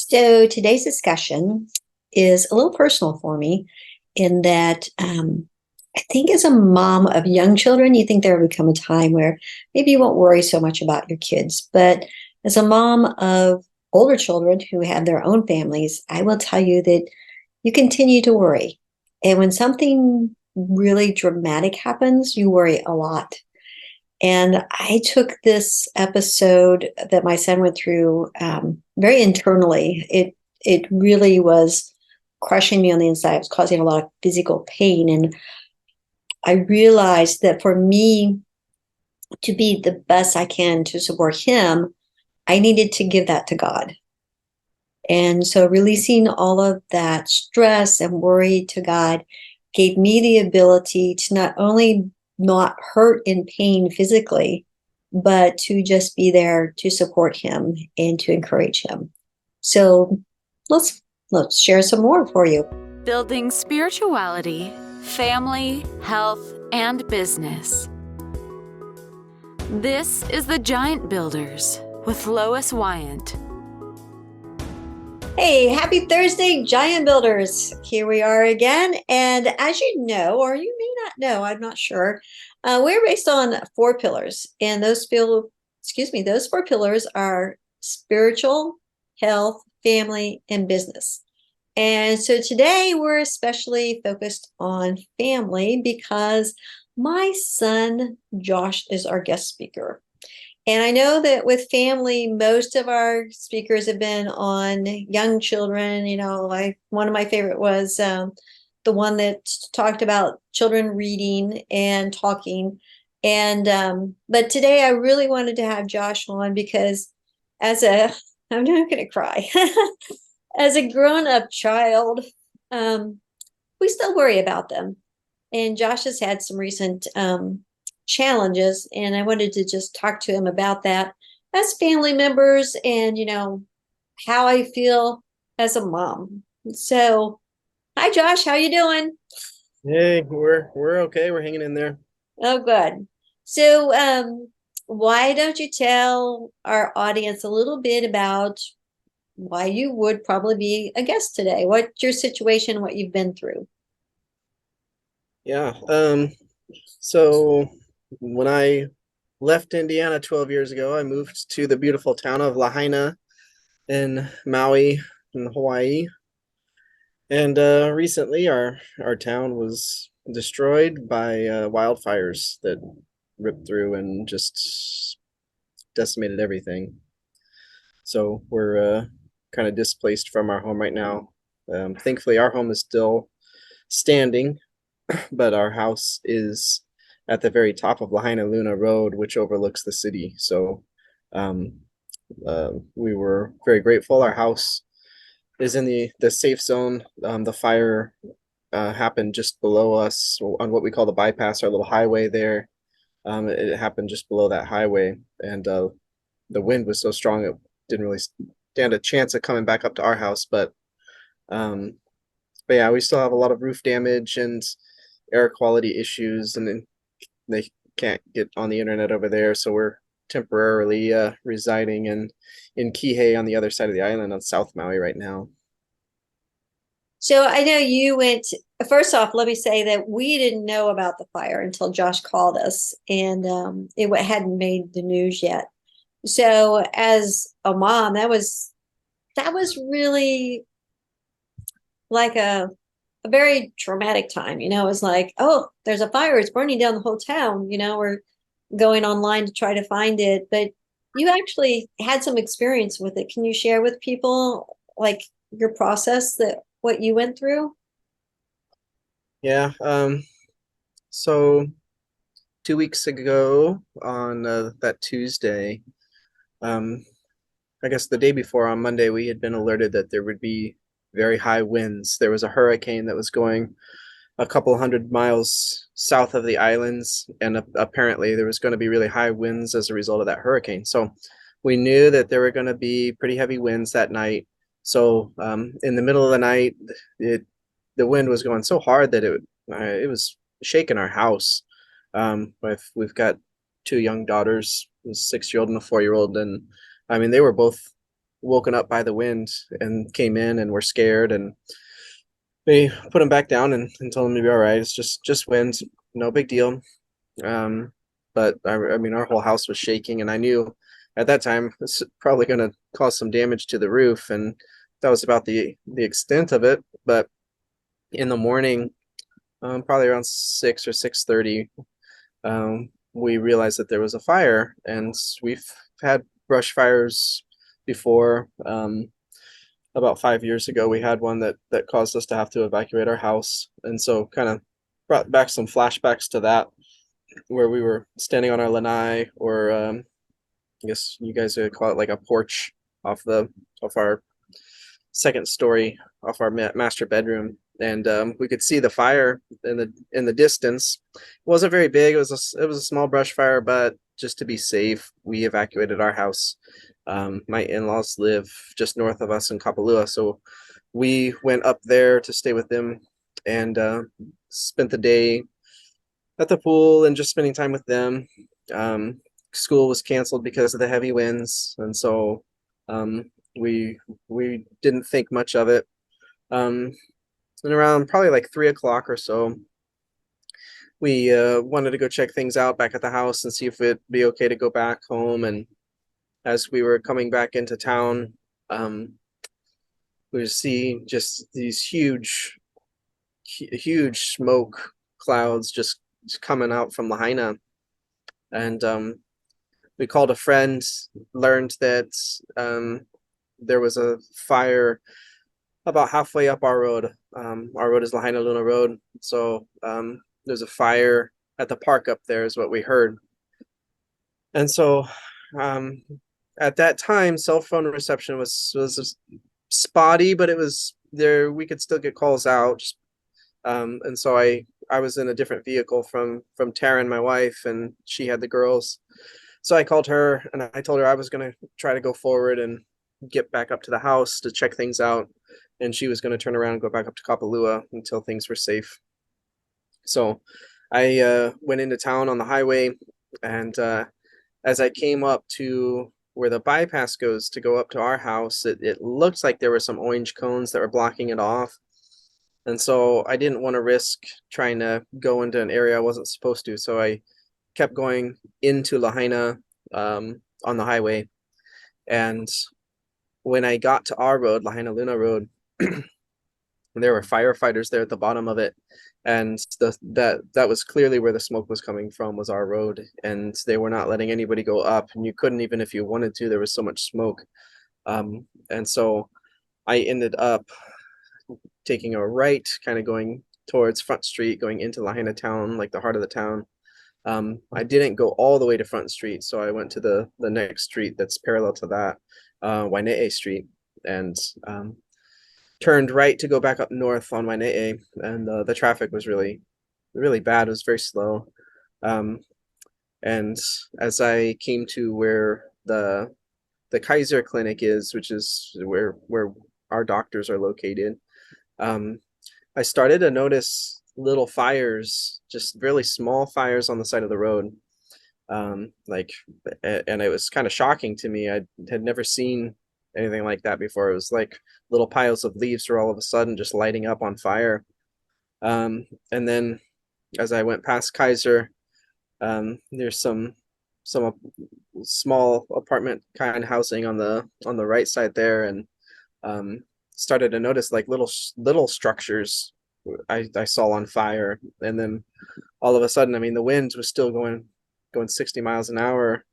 So today's discussion is a little personal for me in that I think as a mom of young children, you think there will become a time where maybe you won't worry so much about your kids. But as a mom of older children who have their own families, I will tell you that you continue to worry. And when something really dramatic happens, you worry a lot. And I took this episode that my son went through very internally. It really was crushing me on the inside. It was causing a lot of physical pain. And I realized that for me to be the best I can to support him, I needed to give that to God. And so releasing all of that stress and worry to God gave me the ability to not only not hurt in pain physically, but to just be there to support him and to encourage him. So let's share some more for you. Building spirituality, family, health, and business. This is The Giant Builders with Lois Wyant. Hey, happy Thursday, Giant Builders. Here we are again. And as you know, or you may not know, I'm not sure, we're based on 4 pillars. And those 4 pillars are spiritual, health, family, and business. And so today we're especially focused on family because my son, Josh, is our guest speaker. And I know that with family, most of our speakers have been on young children. You know, like one of my favorite was the one that talked about children reading and talking. And but today I really wanted to have Josh on because I'm not going to cry. As a grown-up child, we still worry about them. And Josh has had some recent challenges, and I wanted to just talk to him about that as family members and, you know, how I feel as a mom. So, hi, Josh. How you doing? Hey, we're okay. We're hanging in there. Oh, good. So, why don't you tell our audience a little bit about why you would probably be a guest today? What's your situation, what you've been through? Yeah. So when I left Indiana 12 years ago, I moved to the beautiful town of Lahaina in Maui in Hawaii. And recently our town was destroyed by wildfires that ripped through and just decimated everything. So we're kind of displaced from our home right now. Thankfully, our home is still standing, but our house is at the very top of Lahaina Luna Road, which overlooks the city. So um, we were very grateful. Our house is in the safe zone. The fire happened just below us on what we call the bypass, our little highway there. It happened just below that highway, and the wind was so strong it didn't really stand a chance of coming back up to our house. Um, but yeah, we still have a lot of roof damage and air quality issues, and then they can't get on the internet over there, so we're temporarily residing in Kihei on the other side of the island on South Maui right now. So I know you went, first off, let me say that we didn't know about the fire until Josh called us, and it hadn't made the news yet. So as a mom, that was really like a very traumatic time. You know, it was like, oh, there's a fire, it's burning down the whole town. You know, we're going online to try to find it, but you actually had some experience with it. Can you share with people like your process, that what you went through? Yeah. So 2 weeks ago on that Tuesday, I guess the day before on Monday, we had been alerted that there would be very high winds. There was a hurricane that was going a couple hundred miles south of the islands, and apparently there was going to be really high winds as a result of that hurricane. So we knew that there were going to be pretty heavy winds that night. So in the middle of the night, the wind was going so hard that it was shaking our house. We've got 2 young daughters, a 6-year-old and a 4-year-old, and I mean they were both woken up by the wind and came in and were scared, and we put them back down and told them to be all right. It's just wind, no big deal. Um, but I mean, our whole house was shaking, and I knew at that time it's probably going to cause some damage to the roof, and that was about the extent of it. But in the morning, probably around 6 or 6:30, we realized that there was a fire, and we've had brush fires before. About 5 years ago, we had one that caused us to have to evacuate our house, and so kind of brought back some flashbacks to that, where we were standing on our lanai, or I guess you guys would call it like a porch off our second story, off our master bedroom, and we could see the fire in the distance. It wasn't very big. It was a small brush fire, but just to be safe, we evacuated our house. My in-laws live just north of us in Kapalua, so we went up there to stay with them, and spent the day at the pool and just spending time with them. School was canceled because of the heavy winds, and so um, we didn't think much of it. Um, and around probably like 3 o'clock or so, we wanted to go check things out back at the house and see if it'd be okay to go back home. And as we were coming back into town, um, we see just these huge smoke clouds just coming out from Lahaina. And we called a friend, learned that there was a fire about halfway up our road. Our road is Lahaina Luna Road. So there's a fire at the park up there, is what we heard. And so um, at that time, cell phone reception was spotty, but it was there. We could still get calls out. And so I was in a different vehicle from Taryn, my wife, and she had the girls. So I called her and I told her I was going to try to go forward and get back up to the house to check things out, and she was going to turn around and go back up to Kapalua until things were safe. So I went into town on the highway, and as I came up to where the bypass goes to go up to our house, it looked like there were some orange cones that were blocking it off. And so I didn't want to risk trying to go into an area I wasn't supposed to. So I kept going into Lahaina on the highway. And when I got to our road, Lahaina Luna Road, there were firefighters there at the bottom of it. And that was clearly where the smoke was coming from, was our road. And they were not letting anybody go up. And you couldn't, even if you wanted to, there was so much smoke. And so I ended up taking a right, kind of going towards Front Street, going into Lahaina town, like the heart of the town. I didn't go all the way to Front Street, so I went to the next street that's parallel to that, Waine'e Street, and turned right to go back up north on Waine'e, and the traffic was really bad. It was very slow. Um, and as I came to where the Kaiser Clinic is, which is where our doctors are located, I started to notice little fires, just really small fires on the side of the road. Like, and it was kind of shocking to me. I had never seen anything like that before. It was like little piles of leaves were all of a sudden just lighting up on fire. And then as I went past Kaiser, there's some small apartment kind of housing on the right side there, and started to notice like little structures I saw on fire. And then all of a sudden, I mean, the wind was still going 60 miles an hour,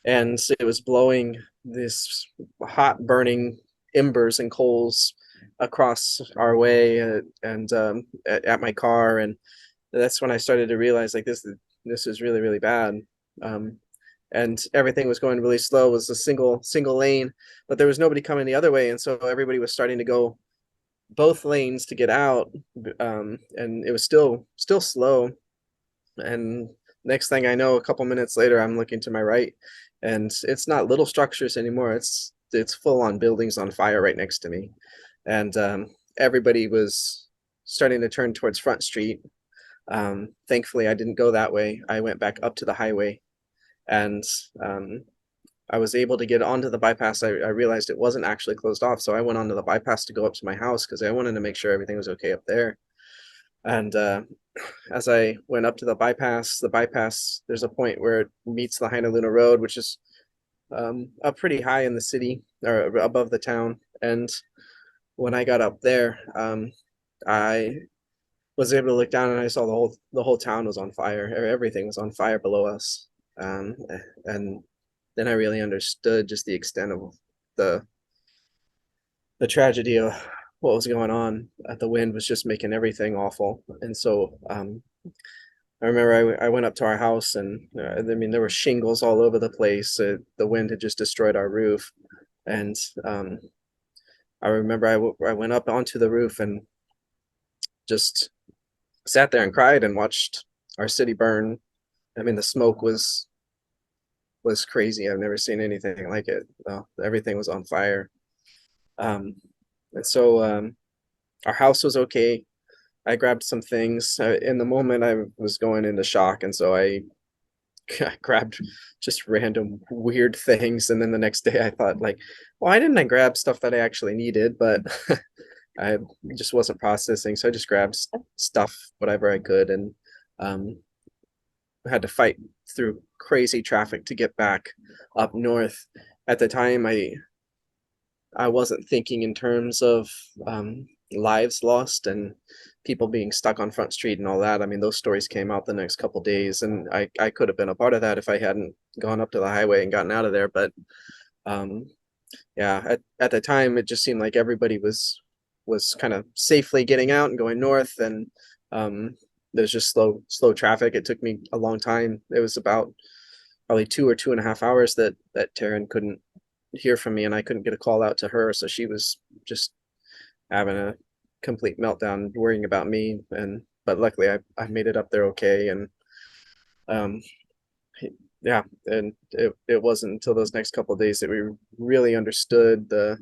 and it was blowing this hot burning embers and coals across our way, and at my car. And that's when I started to realize, like, this is really bad. And everything was going really slow. It was a single lane, but there was nobody coming the other way, and so everybody was starting to go both lanes to get out. And it was still slow. And next thing I know, a couple minutes later, I'm looking to my right, and it's not little structures anymore. It's full on buildings on fire right next to me. And everybody was starting to turn towards Front Street. Thankfully, I didn't go that way. I went back up to the highway, and I was able to get onto the bypass, I realized it wasn't actually closed off. So I went onto the bypass to go up to my house because I wanted to make sure everything was okay up there. And as I went up to the bypass, there's a point where it meets the Lahaina Road, which is up pretty high in the city or above the town. And when I got up there, I was able to look down and I saw the whole town was on fire. Everything was on fire below us. Um, and then I really understood just the extent of the the tragedy of what was going on. The wind was just making everything awful. And so I remember I went up to our house and I mean, there were shingles all over the place. The wind had just destroyed our roof. And I remember I went up onto the roof and just sat there and cried and watched our city burn. I mean, the smoke was crazy. I've never seen anything like it. Everything was on fire. And so our house was okay. I grabbed some things. In the moment, I was going into shock, and so I grabbed just random weird things. And then the next day, I thought, like, why didn't I grab stuff that I actually needed? But I just wasn't processing, so I just grabbed stuff, whatever I could, and um, had to fight through crazy traffic to get back up north. At the time, I wasn't thinking in terms of lives lost and people being stuck on Front Street and all that. I mean, those stories came out the next couple days, and I could have been a part of that if I hadn't gone up to the highway and gotten out of there. But um, yeah, at the time, it just seemed like everybody was kind of safely getting out and going north, and there's just slow traffic. It took me a long time. It was about probably 2 or 2.5 hours that Taryn couldn't hear from me, and I couldn't get a call out to her, so she was just having a complete meltdown worrying about me. And but luckily I made it up there okay. And um yeah, and it wasn't until those next couple of days that we really understood the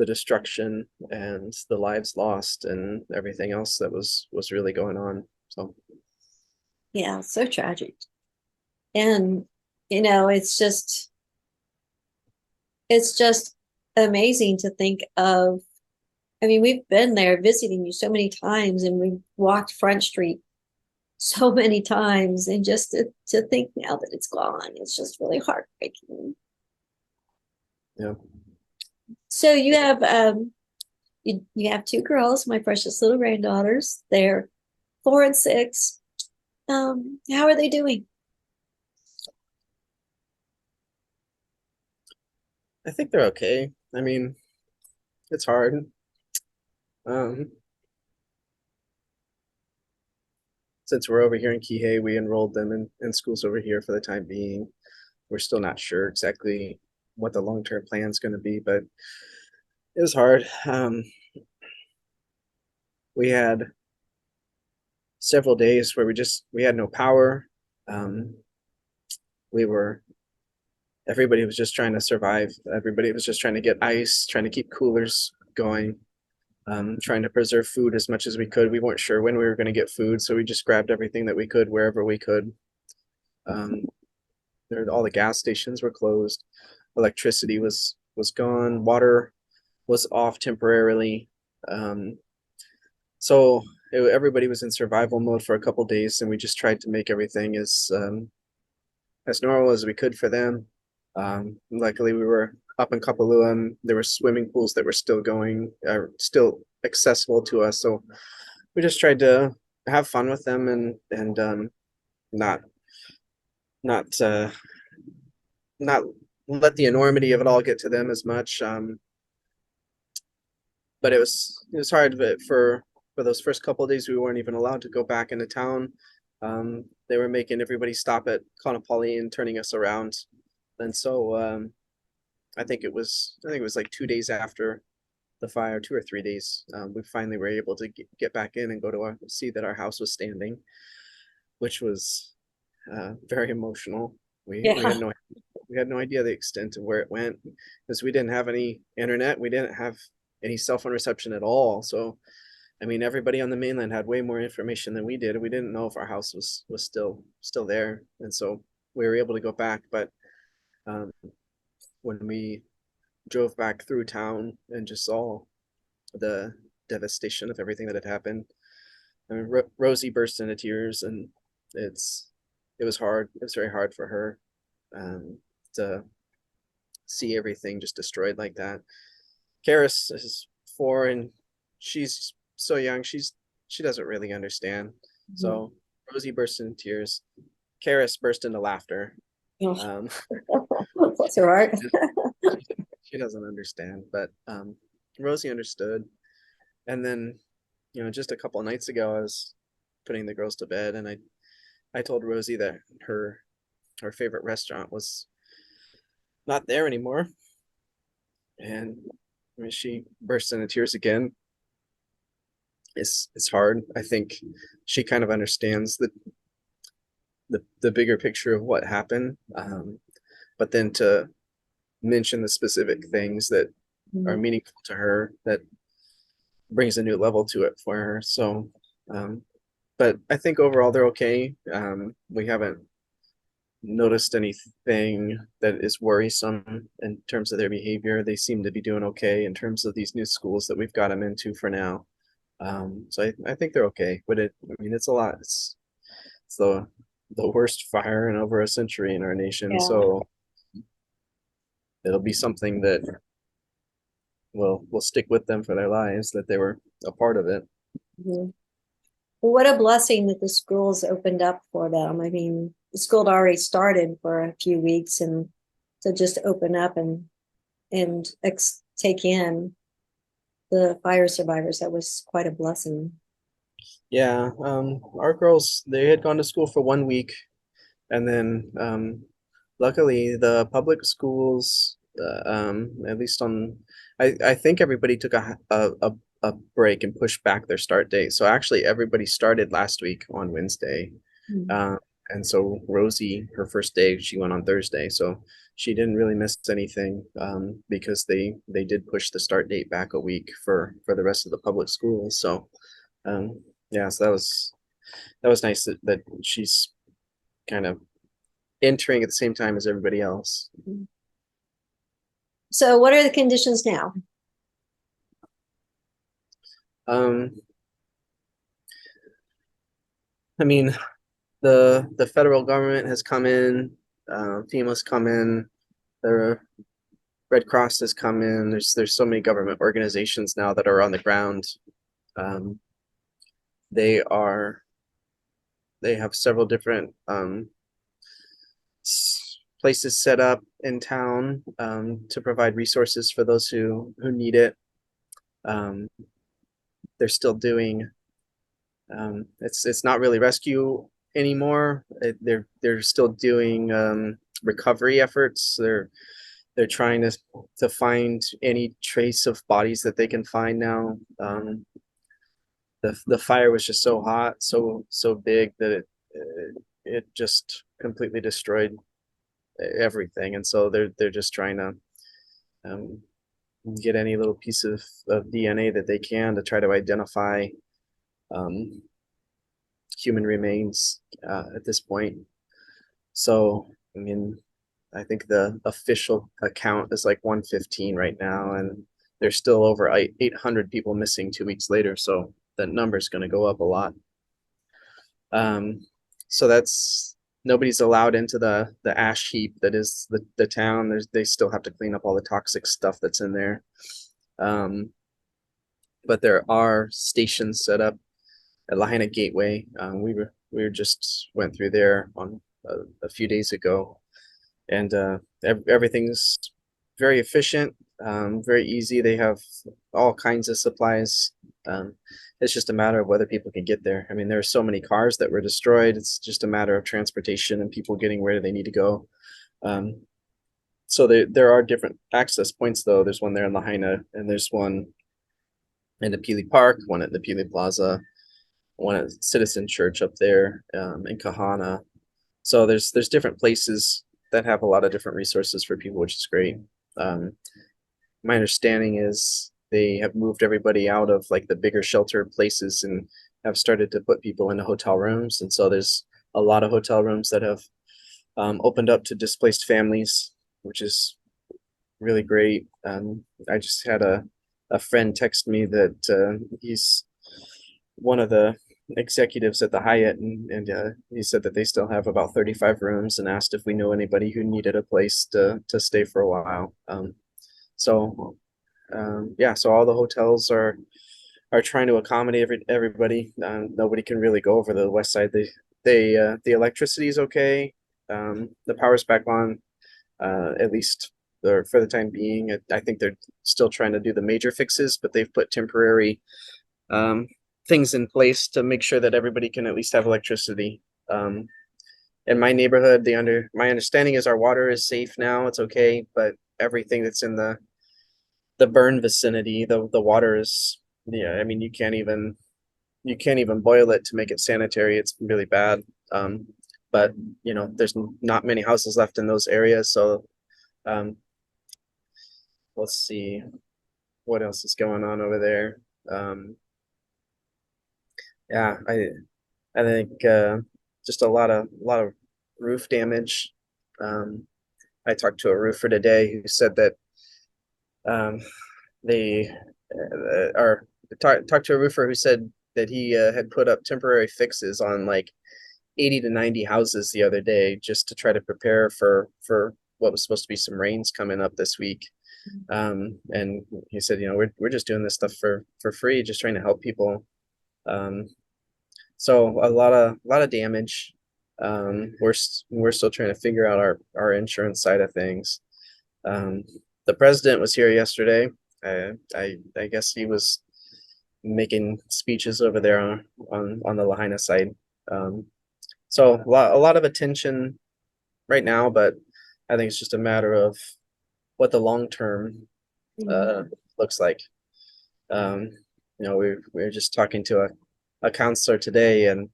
destruction and the lives lost and everything else that was really going on. So Yeah, so tragic. And it's just amazing to think of. I mean, we've been there visiting you so many times and we've walked Front Street so many times. And just to think now that it's gone, it's just really heartbreaking. yeah. So you have two girls, my precious little granddaughters. They're 4 and 6. How are they doing? I think they're okay. I mean, it's hard. Um since we're over here in Kihei, we enrolled them in schools over here for the time being. We're still not sure exactly what the long-term plan is going to be, but it was hard. We had several days where we had no power. Um, we were Everybody was just trying to survive. Everybody was just trying to get ice, trying to keep coolers going, trying to preserve food as much as we could. We weren't sure when we were going to get food, so we just grabbed everything that we could wherever we could. Um, all the gas stations were closed. Electricity was gone. Water was off temporarily. Um, so everybody was in survival mode for a couple days, and we just tried to make everything as normal as we could for them. Luckily, we were up in Kapalua, and there were swimming pools that were still accessible to us. So we just tried to have fun with them and not not not let the enormity of it all get to them as much. But it was hard for those first couple of days. We weren't even allowed to go back into town. They were making everybody stop at Kaanapali and turning us around. And so I think it was like 2 days after the fire, 2 or 3 days, we finally were able to get back in and go to see that our house was standing, which was very emotional. Yeah. We had no idea the extent of where it went because we didn't have any internet. We didn't have any cell phone reception at all. So, I mean, everybody on the mainland had way more information than we did. We didn't know if our house was still there, and so we were able to go back. But um, when we drove back through town and just saw the devastation of everything that had happened. I mean, Rosie burst into tears, and it was hard. It was very hard for her to see everything just destroyed like that. Karis is 4, and she's so young. She doesn't really understand. Mm-hmm. So Rosie burst into tears. Karis burst into laughter. Oh. Bless her heart. She doesn't understand, but Rosie understood. And then, just a couple of nights ago, I was putting the girls to bed, and I told Rosie that her favorite restaurant was not there anymore. And I mean, she burst into tears again. It's hard. I think she kind of understands the bigger picture of what happened, but then to mention the specific things that are meaningful to her, that brings a new level to it for her. So, but I think overall they're okay. We haven't noticed anything that is worrisome in terms of their behavior. They seem to be doing okay in terms of these new schools that we've got them into for now. So I think they're okay. But I mean, it's a lot. It's the worst fire in over a century in our nation. Yeah. So it'll be something that will stick with them for their lives, that they were a part of it. Mm-hmm. Well, what a blessing that the schools opened up for them. I mean, the school had already started for a few weeks, and to just open up and take in the fire survivors, that was quite a blessing. Yeah, our girls, they had gone to school for 1 week, and then luckily the public schools, at least I think everybody took a break and pushed back their start date. So actually everybody started last week on Wednesday. Mm-hmm. And so Rosie, her first day, she went on Thursday. So she didn't really miss anything, because they did push the start date back a week for the rest of the public schools. So yeah, so that was nice that she's kind of entering at the same time as everybody else. So what are the conditions now? I mean, the federal government has come in, FEMA's come in, the Red Cross has come in. There's so many government organizations now that are on the ground. They have several different places set up in town, to provide resources for those who need it. They're still doing, it's not really rescue anymore. They're still doing recovery efforts. They're trying to find any trace of bodies that they can find now. The fire was just so hot, so big that it just completely destroyed everything, and so they're just trying to get any little piece of DNA that they can to try to identify human remains at this point. So I mean, I think the official account is like 115 right now, and there's still over 800 people missing 2 weeks later. So that number is going to go up a lot. So that's, nobody's allowed into the ash heap that is the town. They still have to clean up all the toxic stuff that's in there. But there are stations set up at Lahaina Gateway. We just went through there on a few days ago, and everything's very efficient, very easy. They have all kinds of supplies. It's just a matter of whether people can get there. I mean, there are so many cars that were destroyed. It's just a matter of transportation and people getting where they need to go. So there are different access points, though. There's one there in Lahaina, and there's one in the Pili Park, one at the Pili Plaza, one at Citizen Church up there, in Kahana. So there's different places that have a lot of different resources for people, which is great. My understanding is they have moved everybody out of like the bigger shelter places and have started to put people into hotel rooms. And so there's a lot of hotel rooms that have opened up to displaced families, which is really great. I just had a friend text me that he's one of the executives at the Hyatt, and he said that they still have about 35 rooms, and asked if we know anybody who needed a place to stay for a while. So yeah, so all the hotels are trying to accommodate everybody. Nobody can really go over the west side. The electricity is okay. The power's back on, at least for the time being. I think they're still trying to do the major fixes, but they've put temporary um, things in place to make sure that everybody can at least have electricity. In my neighborhood, my understanding is our water is safe now. It's okay, but everything that's in the burn vicinity, the water is, yeah. I mean, you can't even boil it to make it sanitary. It's really bad. But there's not many houses left in those areas, so um, let's see what else is going on over there. Yeah, I think just a lot of roof damage. I talked to a roofer today who said that um, they or talked to a roofer who said that he had put up temporary fixes on like 80 to 90 houses the other day, just to try to prepare for what was supposed to be some rains coming up this week. And he said, we're just doing this stuff for free, just trying to help people. Um, so a lot of damage. We're still trying to figure out our insurance side of things. The president was here yesterday. I guess he was making speeches over there on the Lahaina side. So a lot of attention right now, but I think it's just a matter of what the long term looks like. We were just talking to a counselor today, and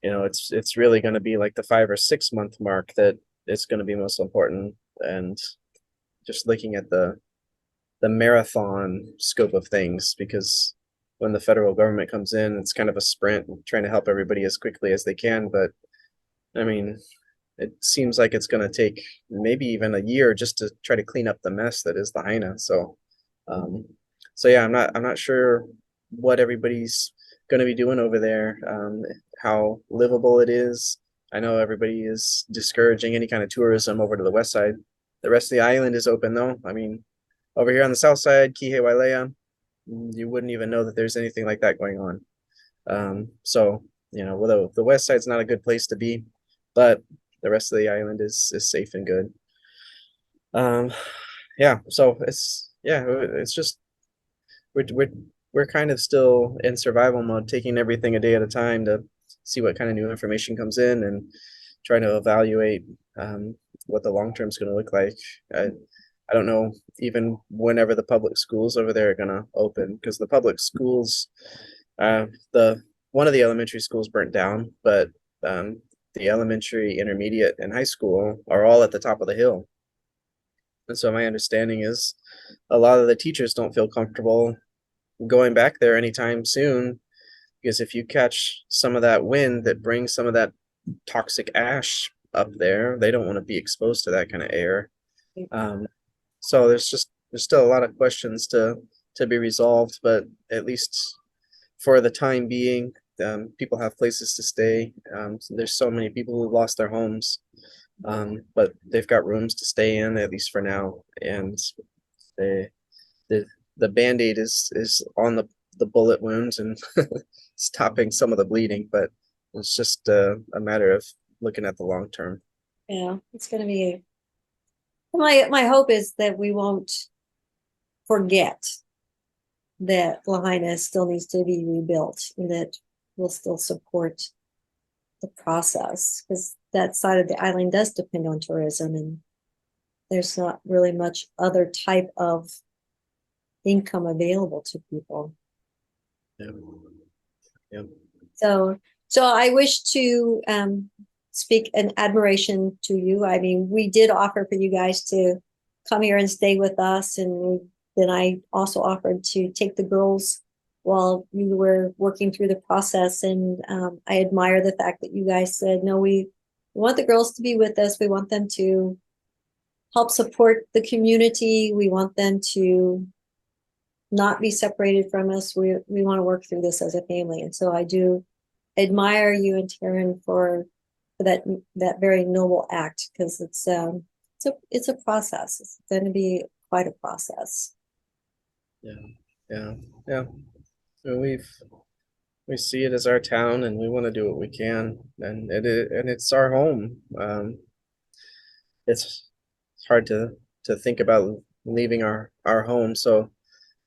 it's really going to be like the 5 or 6 month mark that it's going to be most important, and just looking at the marathon scope of things, because when the federal government comes in, it's kind of a sprint, trying to help everybody as quickly as they can. But I mean, it seems like it's going to take maybe even a year just to try to clean up the mess that is Lahaina. Um, so yeah, I'm not sure what everybody's going to be doing over there, how livable it is. I know everybody is discouraging any kind of tourism over to the west side. The rest of the island is open though. I mean, over here on the south side, Kihei Wailea, you wouldn't even know that there's anything like that going on. So although the west side's not a good place to be, but the rest of the island is safe and good. Yeah, so it's just we're kind of still in survival mode, taking everything a day at a time to see what kind of new information comes in, and trying to evaluate what the long term is going to look like. I don't know even whenever the public schools over there are going to open, because the public schools, the one of the elementary schools burnt down, but the elementary, intermediate, and high school are all at the top of the hill. And so my understanding is a lot of the teachers don't feel comfortable going back there anytime soon, because if you catch some of that wind that brings some of that toxic ash up there, they don't want to be exposed to that kind of air. So there's still a lot of questions to be resolved, but at least for the time being, people have places to stay. There's so many people who lost their homes, but they've got rooms to stay in, at least for now. And the the Band-Aid is on the bullet wounds and stopping some of the bleeding, but it's just a matter of looking at the long term. Yeah, it's going to be. My hope is that we won't forget that Lahaina still needs to be rebuilt, and that we'll still support the process, because that side of the island does depend on tourism, and there's not really much other type of income available to people. Yeah. Yeah. So I wish to speak an admiration to you. I mean, we did offer for you guys to come here and stay with us, and then I also offered to take the girls while you were working through the process. And I admire the fact that you guys said, no, we want the girls to be with us. We want them to help support the community. We want them to not be separated from us. We want to work through this as a family. And so I do admire you and Taryn for that very noble act, because it's a process. It's going to be quite a process. Yeah. So we see it as our town, and we want to do what we can, and it's our home. It's hard to think about leaving our home. So,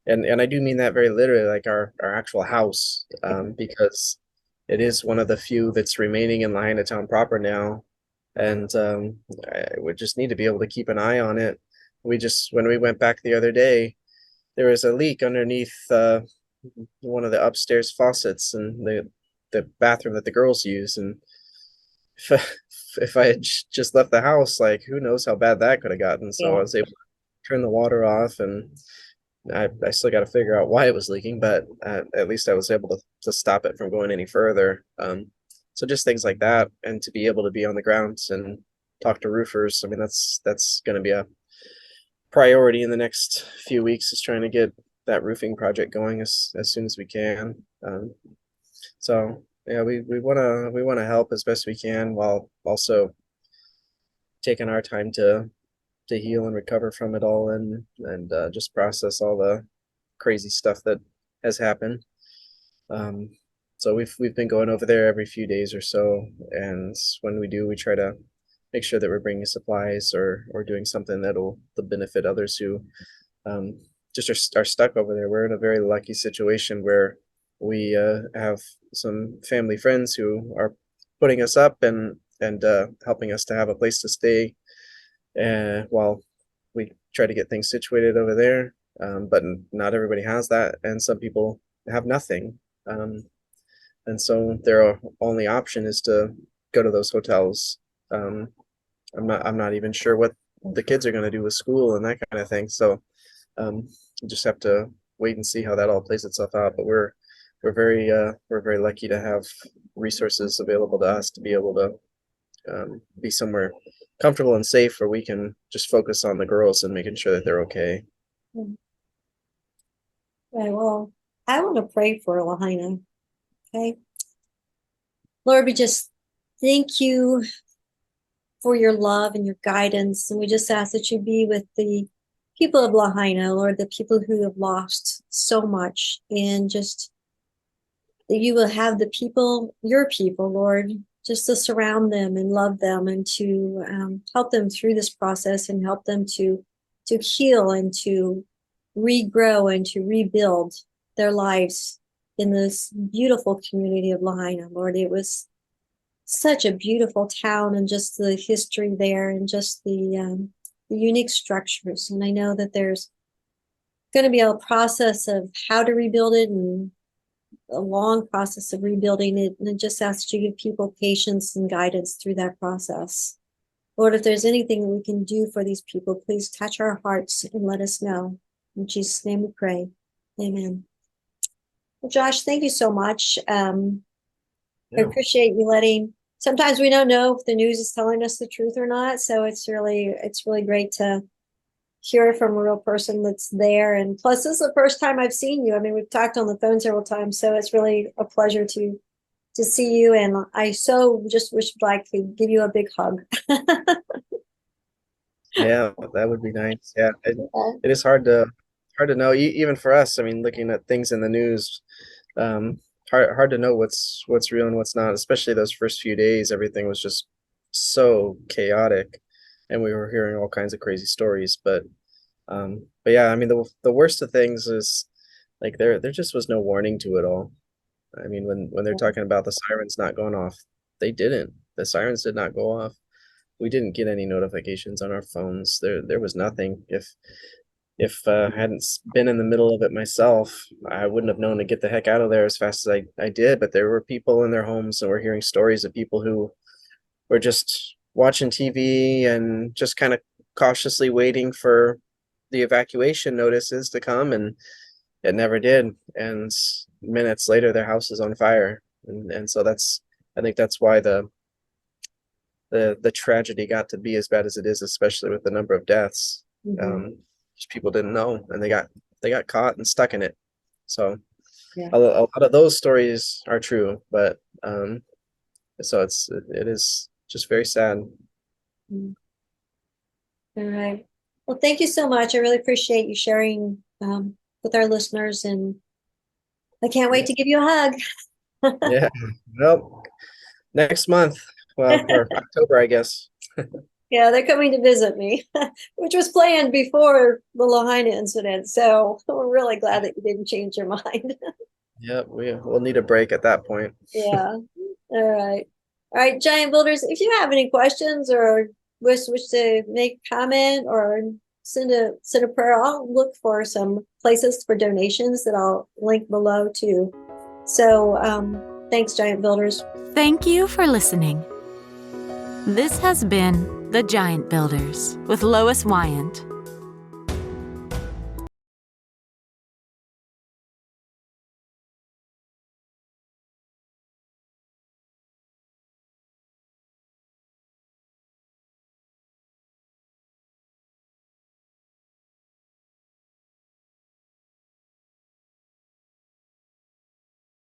and I do mean that very literally, like our actual house, because it is one of the few that's remaining in Lahaina town proper now, and I would just need to be able to keep an eye on it. When we went back the other day, there was a leak underneath one of the upstairs faucets and the bathroom that the girls use, and if, if I had just left the house, like who knows how bad that could have gotten. So I Yeah. was able to turn the water off, and I still got to figure out why it was leaking, but at least I was able to stop it from going any further. So just things like that, and to be able to be on the grounds and talk to roofers. I mean, that's going to be a priority in the next few weeks, is trying to get that roofing project going as soon as we can. So yeah, we wanna help as best we can, while also taking our time to heal and recover from it all, and just process all the crazy stuff that has happened. Um, so we've been going over there every few days or so, and when we do, we try to make sure that we're bringing supplies or doing something that'll benefit others who um, just are stuck over there. We're in a very lucky situation where we have some family friends who are putting us up and helping us to have a place to stay, while we try to get things situated over there. But not everybody has that, and some people have nothing. And so their only option is to go to those hotels. Um, I'm not even sure what the kids are going to do with school and that kind of thing. So just have to wait and see how that all plays itself out. But we're very lucky to have resources available to us to be able to be somewhere comfortable and safe where we can just focus on the girls and making sure that they're okay. Right, well, I want to pray for Lahaina. Okay. Lord, we just thank you for your love and your guidance. And we just ask that you be with the people of Lahaina, Lord, the people who have lost so much, and just that you will have the people, your people, Lord, just to surround them and love them, and to help them through this process, and help them to heal and to regrow and to rebuild their lives in this beautiful community of Lahaina. Lord, it was such a beautiful town, and just the history there, and just the unique structures. And I know that there's going to be a process of how to rebuild it, and a long process of rebuilding it. And I just ask that you give people patience and guidance through that process. Lord, if there's anything that we can do for these people, please touch our hearts and let us know. In Jesus' name we pray. Amen. Well, Josh, thank you so much. I appreciate you letting. Sometimes we don't know if the news is telling us the truth or not, so it's really great to hear from a real person that's there. And plus, this is the first time I've seen you. I mean, we've talked on the phone several times, so it's really a pleasure to see you. And I so just wish like to give you a big hug. Yeah, that would be nice. Yeah, it is hard to know, even for us. I mean, looking at things in the news, um, hard to know what's real and what's not. Especially those first few days, everything was just so chaotic, and we were hearing all kinds of crazy stories. But yeah, I mean, the worst of things is like there just was no warning to it all. I mean, when they're talking about the sirens not going off, they didn't. The sirens did not go off. We didn't get any notifications on our phones. There was nothing. If I hadn't been in the middle of it myself, I wouldn't have known to get the heck out of there as fast as I did. But there were people in their homes, and we're hearing stories of people who were just watching TV and just kind of cautiously waiting for the evacuation notices to come, and it never did. And minutes later, their house is on fire. And so I think that's why the tragedy got to be as bad as it is, especially with the number of deaths. Mhm. Just people didn't know, and they got caught and stuck in it. So Yeah. a lot of those stories are true, but so it is just very sad. Mm. All right. Well, thank you so much. I really appreciate you sharing with our listeners, and I can't wait Yeah. to give you a hug. Yeah. Well, next month, well, or October, I guess. Yeah, they're coming to visit me, which was planned before the Lahaina incident. So we're really glad that you didn't change your mind. Yep, we'll need a break at that point. Yeah. All right. All right, Giant Builders, if you have any questions or wish to make a comment or send a prayer, I'll look for some places for donations that I'll link below too. So thanks, Giant Builders. Thank you for listening. This has been The Giant Builders with Lois Wyant.